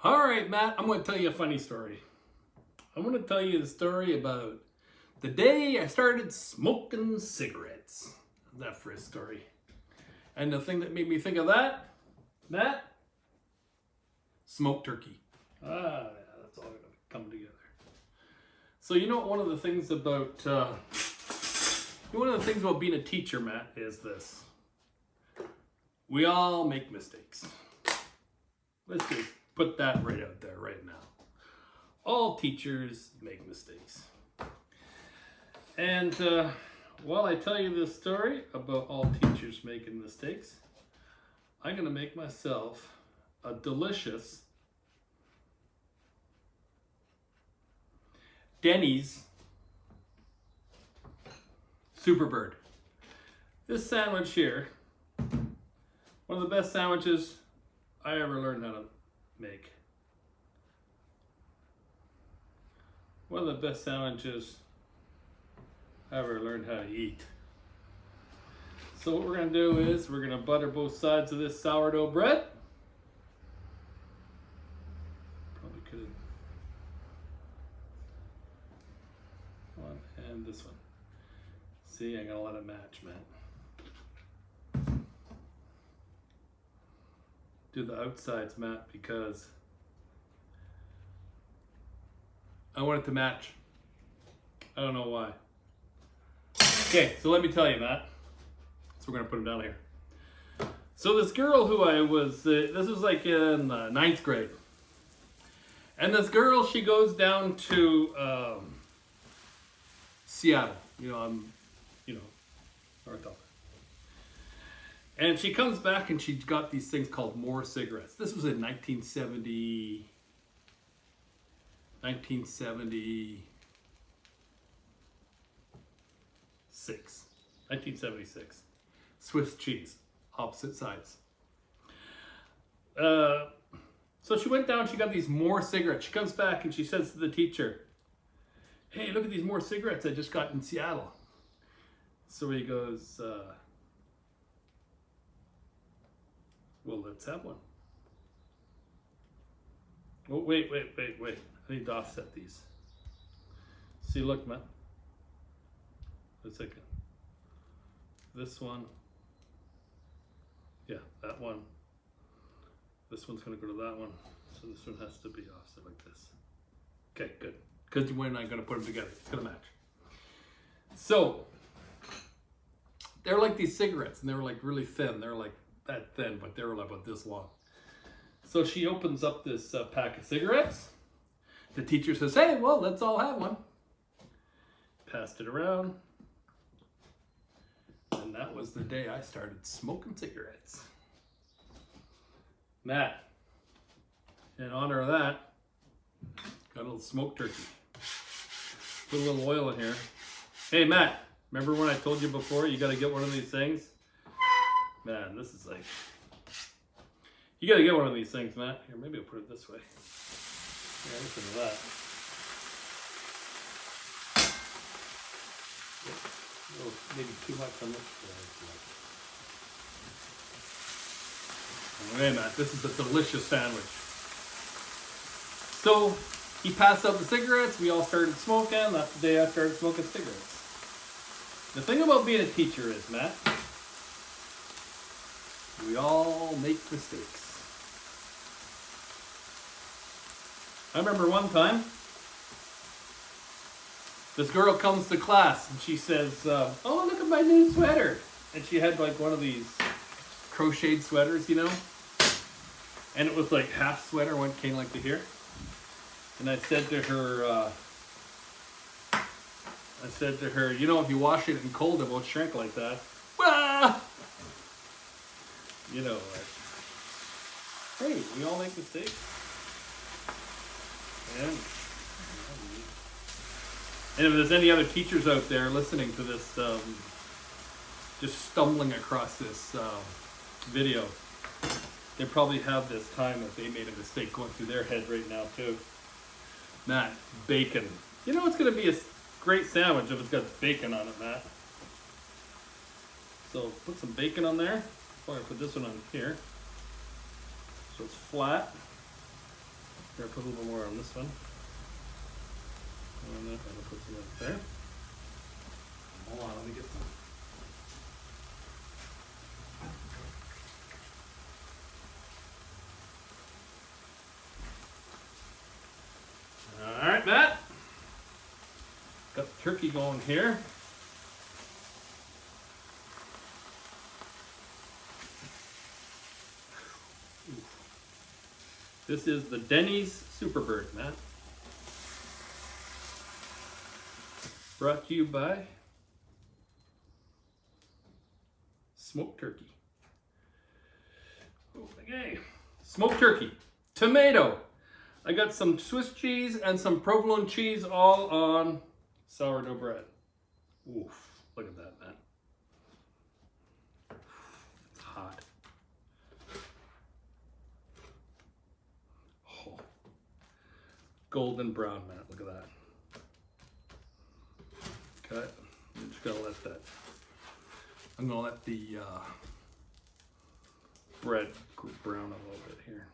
All right, Matt, I'm going to tell you a funny story. I'm going to tell you the story about the day I started smoking cigarettes. How's that for a story? And the thing that made me think of that, smoked turkey. Yeah, that's all going to come together. So one of the things about being a teacher, Matt, is this. We all make mistakes. Let's just put that right out there right now. All teachers make mistakes. And while I tell you this story about all teachers making mistakes, I'm going to make myself a delicious Denny's SuperBird. This sandwich here, one of the best sandwiches I ever learned how to make. One of the best sandwiches I ever learned how to eat. So what we're going to do is we're going to butter both sides of this sourdough bread. Probably could have one and this one. See, I gotta let it match, man. Do the outsides, Matt, because I want it to match. I don't know why. Okay, so let me tell you, Matt. So we're gonna put them down here. So this girl who I was, this was like in ninth grade. And this girl, she goes down to Seattle, North Alberta. And she comes back and she's got these things called More cigarettes. This was in 1976. Swiss cheese, opposite sides. So she went down, she got these More cigarettes. She comes back and she says to the teacher, "Hey, look at these More cigarettes I just got in Seattle." So he goes, "Well, let's have one." Oh, wait. I need to offset these. See, look, Matt. Wait a second. This one. Yeah, that one. This one's going to go to that one. So this one has to be offset like this. Okay, good. Because we're not going to put them together. It's going to match. So, they're like these cigarettes, and they were like really thin. They're like that thin, but they were like about this long. So she opens up this pack of cigarettes. The teacher says, "Hey, well, let's all have one." Passed it around. And that was the day I started smoking cigarettes. Matt, in honor of that, got a little smoked turkey. Put a little oil in here. Hey, Matt, remember when I told you before you got to get one of these things? Man, this is like... You got to get one of these things, Matt. Here, maybe I'll put it this way. Yeah, listen to that. Oh, maybe too much on this. Hey, Matt, this is a delicious sandwich. So, he passed out the cigarettes. We all started smoking. That's the day I started smoking cigarettes. The thing about being a teacher is, Matt, we all make mistakes. I remember one time, this girl comes to class and she says, "Oh, look at my new sweater." And she had like one of these crocheted sweaters, and it was like half sweater, one came like to here. And I said to her, if you wash it in cold, it won't shrink like that. Ah! Hey, we all make mistakes. And if there's any other teachers out there listening to this, just stumbling across this video, they probably have this time that they made a mistake going through their head right now too. Matt, bacon. It's going to be a great sandwich if it's got bacon on it, Matt. So put some bacon on there. I'm going to put this one on here. So it's flat. Here, I'll put a little more on this one. And then I'll put some right there. Hold on, let me get some. All right, Matt. Got the turkey going here. This is the Denny's SuperBird, Matt. Brought to you by Smoked Turkey. Okay, smoked turkey, tomato. I got some Swiss cheese and some provolone cheese all on sourdough bread. Oof, look at that, man. It's hot. Oh, golden brown, man, look at that. Okay, I'm just gonna let that, I'm gonna let the bread brown a little bit here.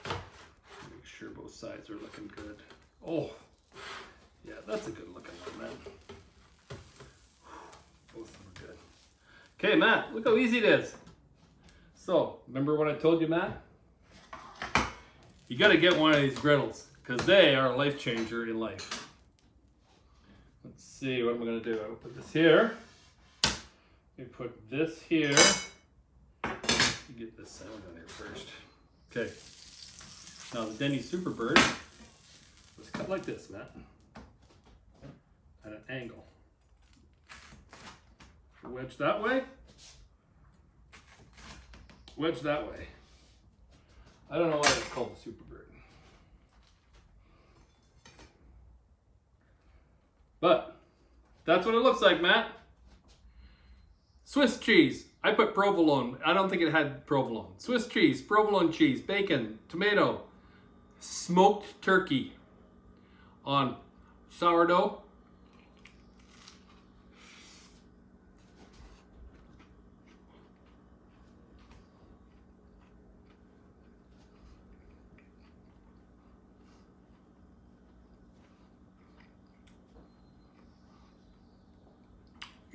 Make sure both sides are looking good. Oh, yeah, that's a good looking one, man. Both of them are good. Okay, Matt, look how easy it is. So, remember what I told you, Matt? You gotta get one of these griddles, because they are a life changer in life. Let's see, what am I gonna do? I'll put this here. We put this here. Get this sound on here first. Okay. Now the Denny SuperBird was cut like this, Matt. At an angle. Wedge that way. Wedge that way. I don't know why it's called the SuperBird. But that's what it looks like, Matt. Swiss cheese. I put provolone. I don't think it had provolone. Swiss cheese, provolone cheese, bacon, tomato, smoked turkey on sourdough.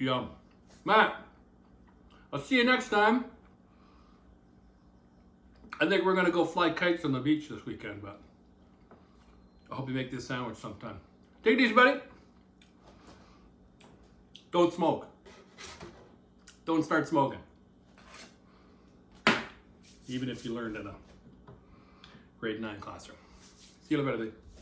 Yum. Matt, I'll see you next time. I think we're gonna go fly kites on the beach this weekend, but I hope you make this sandwich sometime. Take it easy, buddy. Don't smoke. Don't start smoking. Even if you learned in a grade 9 classroom. See you later, buddy.